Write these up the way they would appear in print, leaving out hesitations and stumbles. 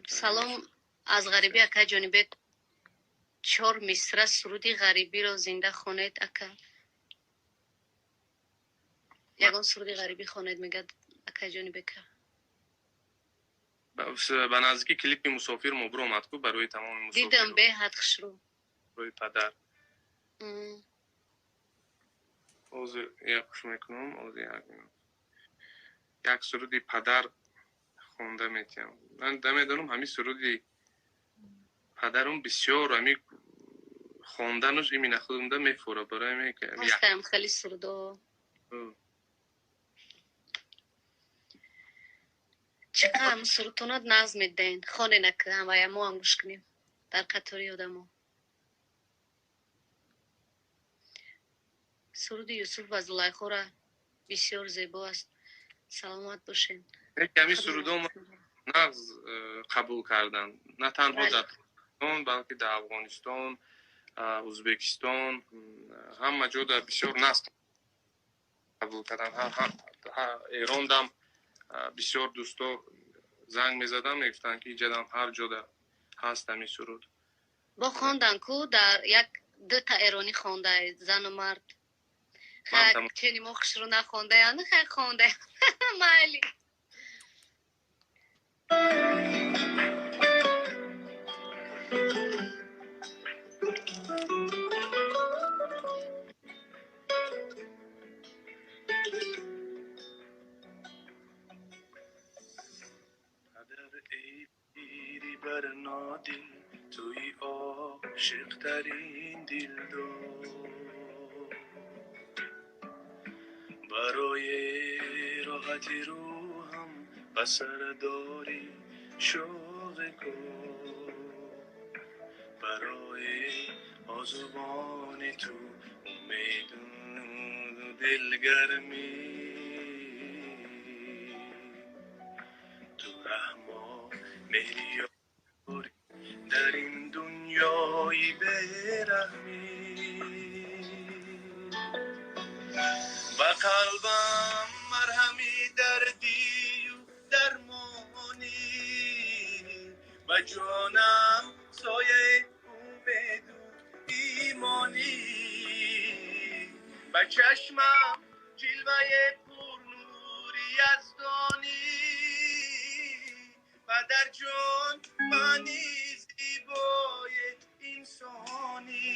سلام از غریبی اکا جانبک 4 مصرع سرودی غریبی رو زنده خوانید اکا. یگان سرودی غریبی خوانید میگه اکا جانبک. به نزدیکی کلیپ مسافر مبرو آمد کو برای تمام مسافر. دیدم به حد خشرو. برای پدر. از یک خوش میکنم از یک سرودی پدر خونده میتیم. من دمیدونم همین سرودی پدرم بسیار همی خواندنش ایمی نخودم ده میفوره برای می که هستم خیلی سرودو. چقدر هم سرودتونات نظم میدین خانه نکه همه ما هم گوش کنیم در قطاری آدمو. سرود یوسف و زولایخو را بسیار زیبا است. سلامت باشین. کمی سرودو نغز قبول کردن نه تنها در پاکستان بلکه در افغانستان، ازبکستان، همه جا در بسیار نسل قبول کردن. ایران دم بسیار دوستا زنگ میزدن میگفتن که اینجا هر جا در هست همی سرود. با خواندن کو در یک 2 تا ایرانی خوانده زن و مرد. خیلی چنین موقعش رو نخوانده یا نه خیلی خوانده. مالی. ایری بر نادی توی عاشق ترین دل دو برای راحتی روحم بسر داری شوق کو برای آزوان تو امید و دلگرمی تو رحم مهری در این دنیای بیرحمی با قلبم مرهمی دردی و درمانی با جانم سایه امید و ایمانی با چشمم جلوه پرنوری یزدانی و در جان معنی زیبای انسانی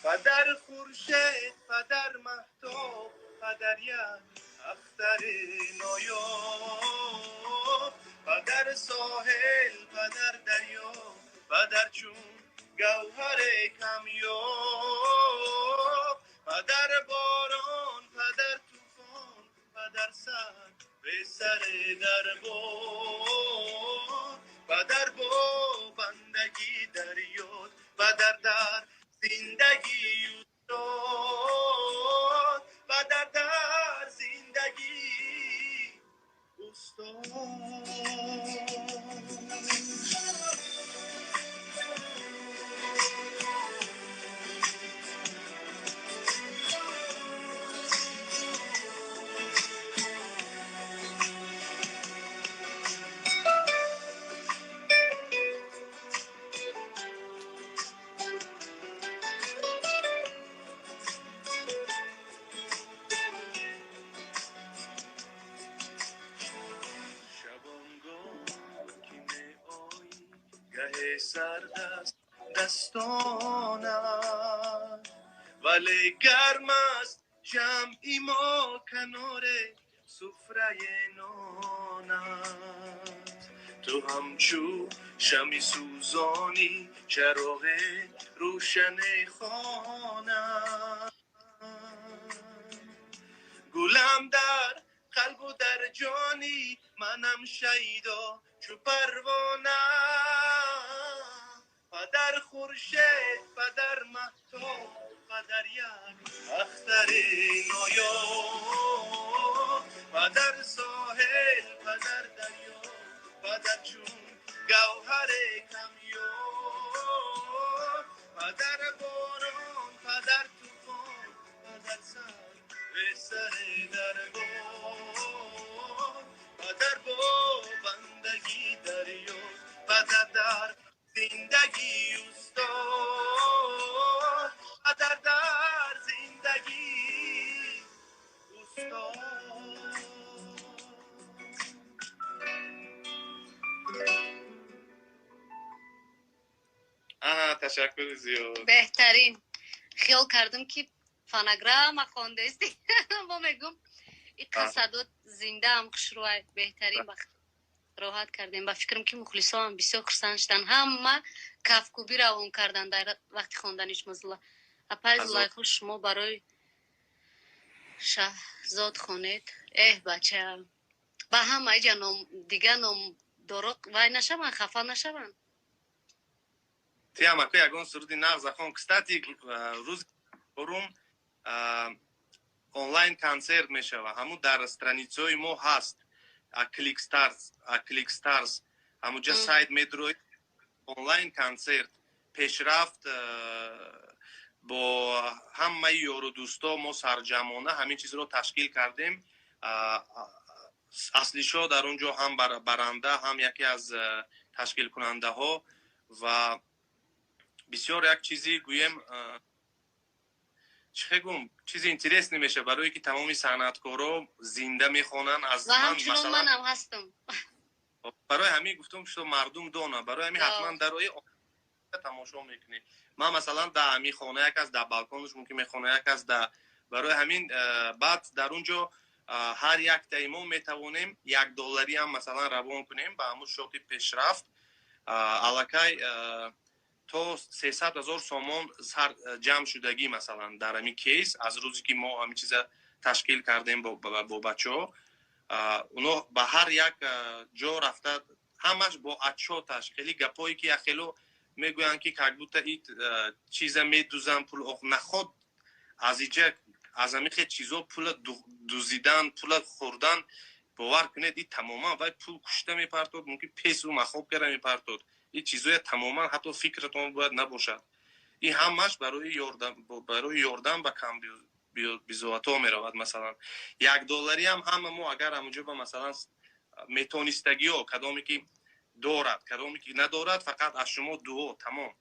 و در خورشید و در مهتاب و در یک اختر نایاب و در ساحل و در دریا و در چون گوهر کمیاب و در باران و در طوفان و در سر به سر در باد و در بندگی در یاد و در زندگی استاد و در زندگی استاد. سردست دستانم ولی گرم است جمعی ما کنار سفره نانت تو همچو شمی سوزانی چراغ روشن خانم گلم در قلب و در جانی منم شیدا چو پروانه و در خورشید و در مهتاب و در یک اختر نایاب و در ساحل و در دریا و در چون گوهر کمیاب و در باران و در طوفان و در سر به سر درگاه و در بندگی دریا تشکر زیاد. بهترین خیال کردم که فانوگرام خوانده استی ما میگم این قصدات زنده هم خشروای بهترین وقت راحت کردیم. با فکرم که مخلصا هم بسیار خرسند شدن، همه کفکوبی روان کردن در وقتی خواندنش مزلا. اپای زولایخو شما برای شهزاد خوانید. بچه با هم ایجا نام دیگه نام دروغ وای نشون، خفا نشون. تیام اکوی اگون سرودی نغز خون کستاتی روز بروم онлайн концерт мешава ҳамун дар страницаи мо ҳаст кликстарс ҳамунҷа сайт медрои онлайн концерт пешрафт бо ҳамаи ёру дӯсто мо сарҷамона ҳамин чизро ташкил кардем. аслишо дар он ҷо ҳам баранда ҳам яке аз ташкилкунандаҳо ва бисёр як чизи гӯем чигум чизи интересне меша барое ки тамоми санъаткоро зинда мехонанд аз масалан манам ҳастам. барои ҳамин гуфтам што мардум дона барои ҳамин ҳатман дарои тамошо мекунед. ман масалан да ҳамин хона як аст да балконаш мумкин мехона як аст да барои ҳамин баъд дар он ҷо ҳар яктаи мо метавонем $1 ҳам масалан равон кунем ба ҳамун шоти пешрафт аллакай то 300,000 сомон ҷамъ шудагӣ масалан дар ҳамин кейс аз рӯзе ки мо ҳамин чиза ташкил кардем бо бачаҳо уно ба ҳар як ҷо рафта ҳамаш бо отчёташ хеле гапое ки хело мегӯянд ки как будто ин чиза медузанд пул наход аз инҷа аз ҳамин хел чизо пула дузидан пула хӯрдан бовар кунед ин тамоман вай пул кушта мепартод мумкин песу махоб кара мепартод ин чизоя тамоман ҳатто фикратон бояд набошад. ин ҳамаш барои ёрдан ба камбизоатҳо меравад. масалан $1 ҳам ҳама мо агар ҳамунҷо ба масалан метонистагиҳо кадоме ки дорад кадоме ки надорад фақат аз шумо дуо тамом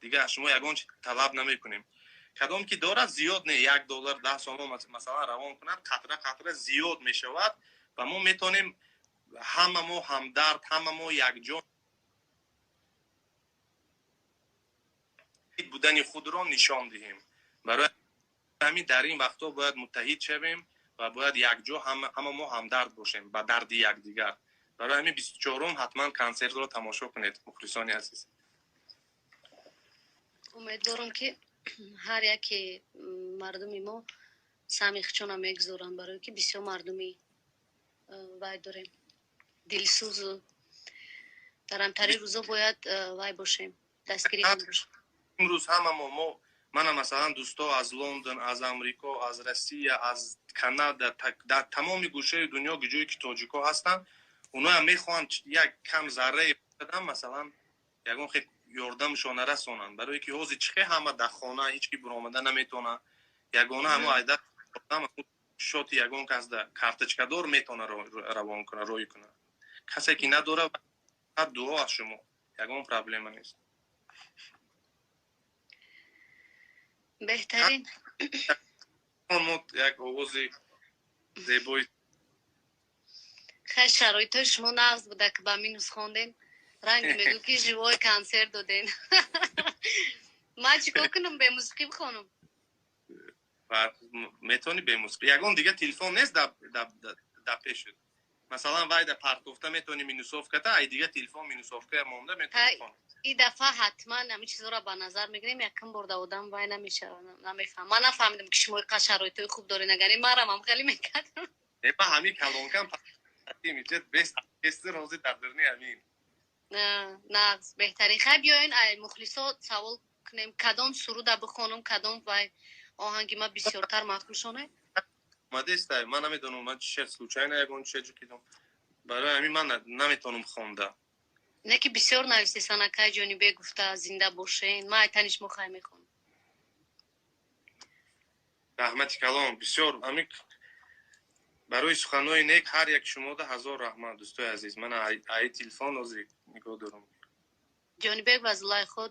дига аз шумо ягон чи талаб намекунем. кадоме ки дорад зиёд не $1 10 сомон масалан равон кунад қатра қатра зиёд мешавад ва мо метонем ҳама мо ҳамдард ҳама мо якҷон будани худро нишон диҳем. барои ҳамин дар ин вақтҳо бояд муттаҳид шавем ва бояд якҷо ҳама мо ҳамдард бошем ба дарди якдигар. барои ҳамин 24-ум ҳатман консертро тамошо кунед мухлисони азиз. умедворам ки ҳар яке мардуми мо самихчона мегузоранд барое ки бисёр мардуми вай дорем дилсӯзу дар амтари рӯзо бояд вай бошем дастгирӣ бошем. имрӯз ҳама мо мана масалан дӯсто аз лондон аз амрико аз россия аз канада дар тамоми гӯшаи дунё ҷое ки тоҷико ҳастанд уноам мехоҳанд як кам заррае дадам масалан ягон хел ёрдамшона расонанд барое ки ҳозир чихе ҳама дар хона ҳеҷ ки биромада наметавонад ягона ҳамун айда шоти ягон кас да карточкадор метавона равон кунад роӣ кунад. касе ки надорад дуо аз шумо ягон проблема нест. беҳтарин мо як овози зебои хеле шароитҳои шумо нағз буда ки ба минус хонден ранги мегӯ ки живой консерт доден. ман чӣ кор кунам бемусиқӣ бихонам? метавони бемусиқӣ ягон дига телефон нест да пешуд масалан вай да партофта метавони минусовка та ай дига телефон минусовка монда метавони ин дафъа ҳатман ҳамин чизоро ба назар мегирем якум бор да одам вай намефаҳм. ман нафаҳмидам ки шумо ин шароитҳои хуб доред агари манам ҳам хеле мекардам. ба ҳамин калонкам миҷед бест рози дардирни ҳамин нағз беҳтарин. хай биёин ай мухлисо савол кунем кадом суруда бихонам кадом вай оҳанги ма бисёртар маъқулшона мадестай ман намедонам ман чише случайно ягон чише кидам барои ҳамин ман наметавонам хонда не ки бисёр нависи санакай Чонибек гуфта зинда бошен ман айтаниш мохай мехонам. раҳмати калон бисёр ҳамин барои суханҳои нек ҳар як шумода ҳазор раҳмат дӯстои азиз. ман аи телефон ҳозир нигоҳ дорам. Чонибек ва Зулайхо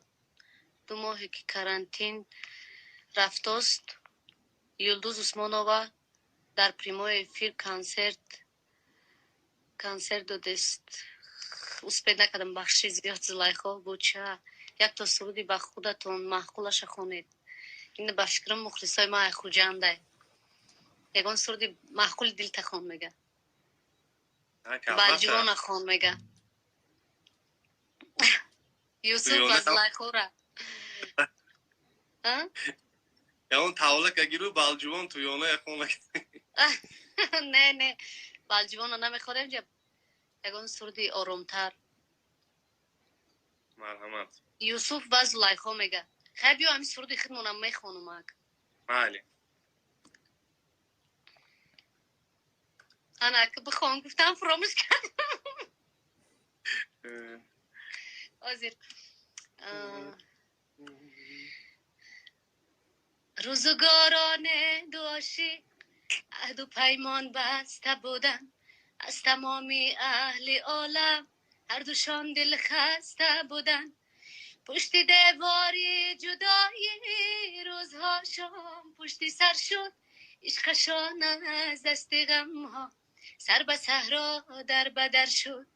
2 моҳе ки карантин рафтост Юлдуз Усмонова дар прямой эфир консерт додест. успед накардам бахши зиёд Зулайхо буча یک تا سرودی به خودتون معقولش خونید. این به فکرم مخلصای ما خوجنده. یگان سرودی معقول دل تخون میگه. بالجوان خون میگه. یوسف و زلیخو را. یا اون تاوله که گیرو بالجوان تویونه خون میگه. نه بالجوان نمیخوریم جب. یگان سرودی آرومتر. مرحمت. یوسف و زلیخو میگه. خیلی همین سرودی خودمونم میخونم اگه. بله. انا که بخوام گفتم فراموش کردم. آزیر. روزگاران دوشی عهد و پیمان بسته بودن از تمامی اهل عالم هر دوشان دل خسته بودن پشت دیواری جدایی روزها شام پشت سر شد عشقشان از دست غم ها سر به صحرا در بدر شد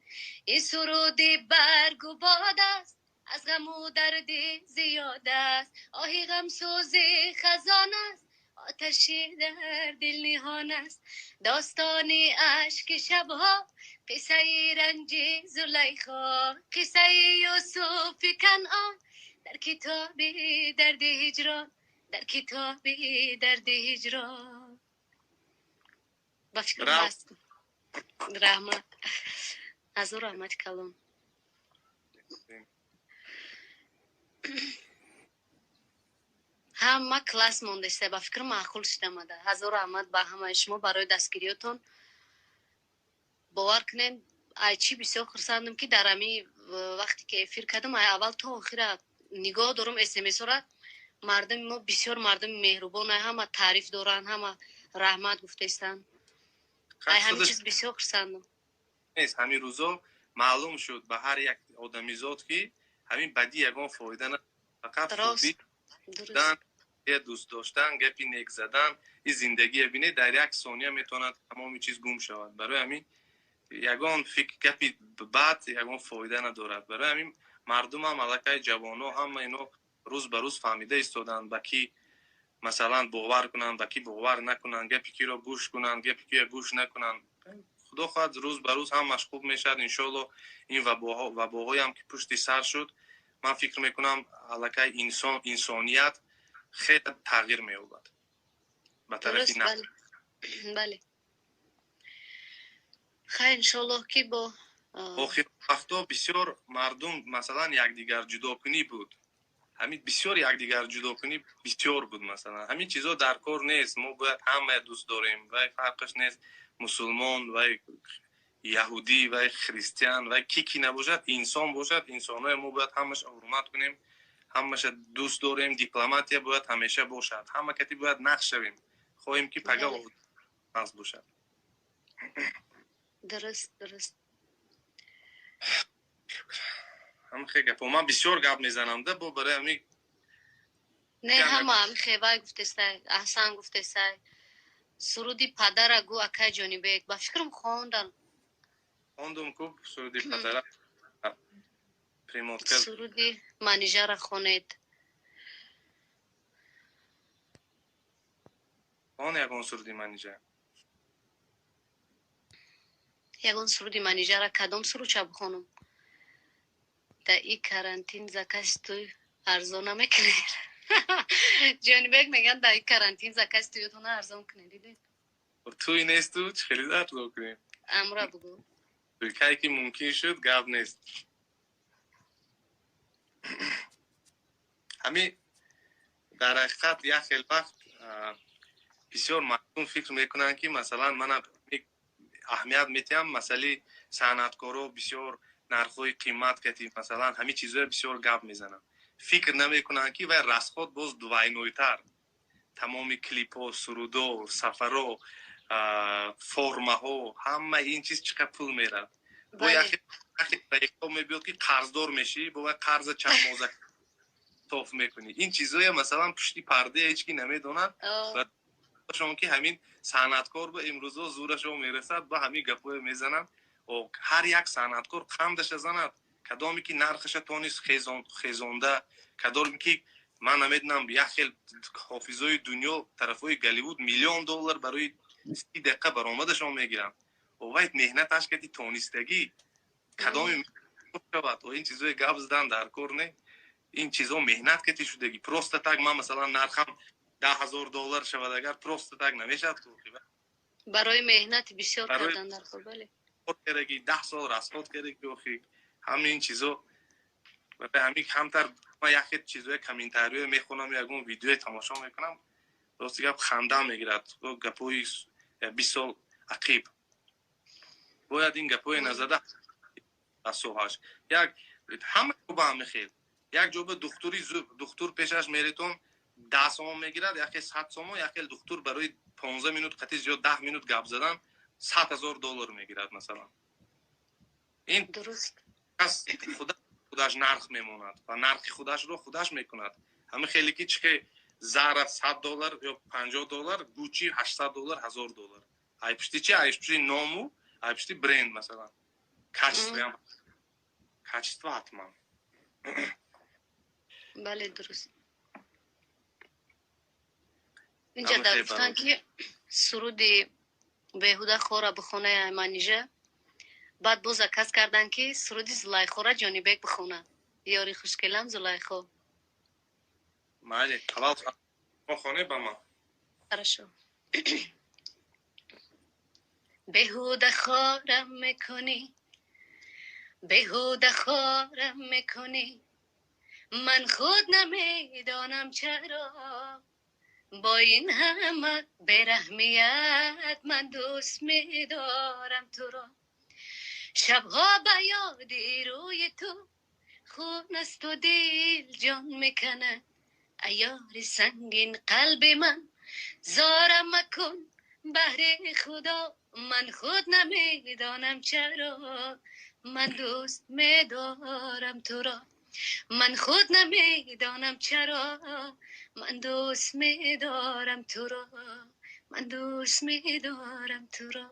این سرودی برگ و باد است از غم و درد زیاد است آهی غم سوزی خزان است آتشی در دل نهان است داستانی اشک شبها قصه رنج زلیخا قصه یوسف کنعان در کتاب درد هجران در کتاب درد هجران با فکر هست رحمت از رحمت کلام همه کلاس مونده است با فکر معقول شده آمده هزار رحمت با همه شما برای دستگیریتون باور کنین چی بسیار خرسندم که در امی وقتی که افیر کردم اول تا آخر نگاه دارم اسمس را مردم ما بسیار مردم مهربان همه تعریف دارن همه رحمت گفته استن همین چیز بسیار خرسندم نیست همین روزا معلوم شد به هر یک آدمیزاد که همین بدی یگان فایده نه فقط خوبی دادن یه دوست داشتن گپی نیک زدن این زندگی بینه در یک ثانیه میتونه تمامی چیز گم شود برای همین یگان فکر گپی بعد یگان فایده ندارد برای همین مردم هم علاقه جوانو هم اینو روز به روز فهمیده ایستادن با کی مثلا باور کنن با کی باور نکنن گپی کی رو گوش کنن گپی کی رو گوش نکنن خدا خواهد روز به روز هم مشغول میشد انشالله این وباهای هم که پشت سر شد من فکر میکنم علاقه انسانیت خیلی تغییر مییابد به طرف نه بله خیر انشالله که با آخر وقتا بسیار مردم مثلا یکدیگر جدا کنی بود همین بسیار یکدیگر جدا کنی بسیار بود مثلا همین چیزا در کار نیست ما باید همه دوست داریم و فرقش نیست مسلمان و یهودی و خریستیان و کی نباشد انسان باشد انسانای ما باید همش حرمت کنیم همش دوست داریم دیپلماتیا باید همیشه باشد همه کتی باید نقش شویم خواهیم که پگاه نقش باشد درست هم خیلی گپ من بسیار گپ میزنم ده با برای همین نه هم خیلی گفته سای احسان گفته سای سرودی پدر گو اکای چونیبک با فکرم خواندم خوب سرودی پدر پریموت کرد سرودی منیجر خونید یگان سرودی منیجر یگان سرودی منیجر کدام سرود چه بخونم در این کرانتین زکست توی ارزان نمیکنه چونیبک میگن در این کرانتین زکست توی تونه ارزان کنه دیدید توی نیست تو چه خریدت لو کنیم امرا بگو توی که که ممکن شد گاب نیست همین در حقیقت یک خیلی وقت بسیار مردم فکر میکنن که مثلا من اهمیت میتیم مسئله صنعتکارا بسیار نرخوی قیمت کتی مثلا همین چیزا بسیار گپ میزنن فکر نمیکنن که و رسخات باز دوینویتر تمام کلیپ ها سرودا سفرها فرما ها همه این چیز چقدر پول میره با یکی پروژه میبینید که قرضدار میشی با قرض چند ماه توف میکنی این چیزای مثلا پشتی پرده هیچ کی نمیدونه و شما که همین صنعتکار به امروزا زورش میرسد با همین گپای میزنن و هر یک صنعتکار قندش زند کدامی که نرخش تونست خیزونده، کدامی که من نمیدونم یک خیل حافظای دنیا طرفای گلیوود $1,000,000 برای 30 دقیقه برآمدشون میگیرن و وقت مهنتش کردی تونستگی کدامی شود و این چیزای گپ زدن در کار نه. این چیزا مهنت کردی شدگی پروست تگ من مثلا نرخم $10,000 شود اگر پروست تگ نمیشد برای مهنت بسیار کردن در کار. بله کردگی 10 سال رسخوت کردگی اخی همین چیزا و همین کمتر من یک چیزای کامنتاری میخونم یا اون ویدیو تماشا میکنم راستی گپ خنده میگیرد گپوی 20 سال عقب باید این گپوی نزده اسوهاش یک همه با هم میخیل یک جوب دکتر پیشش میریتون 10 سوم میگیرد یکی 100 سوم یکی دکتر برای 15 minut قطعی یا 10 minut گپ زدن $100,000 میگیرد مثلا. این درست از خودش نرخ میموند و نرخ خودش رو خودش میکند. همه خیلی که چه زهر $100 یا $50 گوچی $800 $1,000 ای پشتی چی ای پشتی نامو ای پشتی برند مثلا کачество حتما. بله درست. اینجا در گفتن که سرودی بهوده خورا بخونه ایمانیجه بعد باز کس کردن که سرودی زولایخو را چونیبک بخونه. یاری خوشگلم زولایخو. مالی اول بخونه با ما. хорошо. بهوده خورم میکنی بهوده خورم میکنی من خود نمیدانم چرا با این همه برحمیت من دوست میدارم تو را شبها به یادی روی تو خون است و دل جان میکنه ایار سنگین قلب من زارم مکن بهر خدا من خود نمیدانم چرا من دوست میدارم تو را من خود نمیدانم چرا من دوست میدارم تو را من دوست میدارم تو را.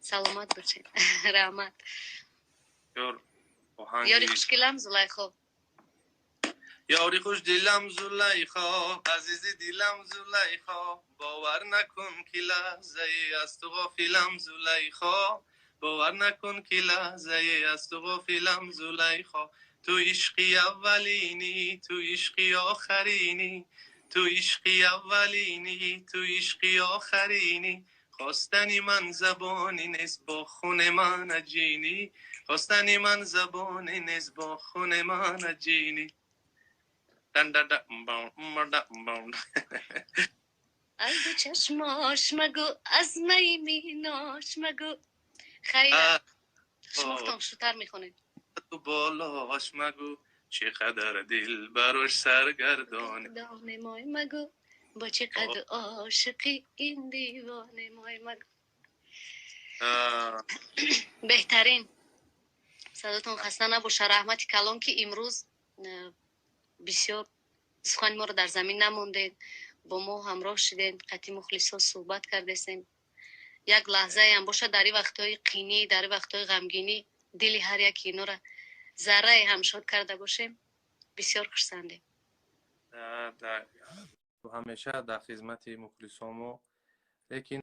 سلامت باشید. رحمت. یاری خوشگلم زولایخو. یاری خوش دلم زولایخو عزیزی دلم زولایخو باور نکن که لحظه ای از تو غافلم زولایخو باور نکن که لحظه ای از تو غافلم زولایخو تو عشقی اولینی تو عشقی آخرینی تو عشقی اولینی تو عشقی آخرینی خواستنی من زبانی نیست با خون من اجینی خواستنی من زبانی نیست با خون من اجینی از دو چشماش مگو از میمیناش مگو خیلی شما فتان شوتر میخونید تو بالاش مگو چقدر دل براش سرگردانه دانه مای مگو با چقدر عاشقی این دیوانه مای مگو. بهترین صداتون خسته نباشه. رحمت کلام که امروز بسیار سخن ما رو در زمین نموندید با ما همراه شدید قطعی مخلصا صحبت کردیم. یک لحظه هم باشه در این وقتهای قینی در این وقتهای غمگینی دل هر یک اینا را ذره هم شاد کرده باشیم بسیار خوشسندیم. همیشه در خدمت مخلصامو لیکن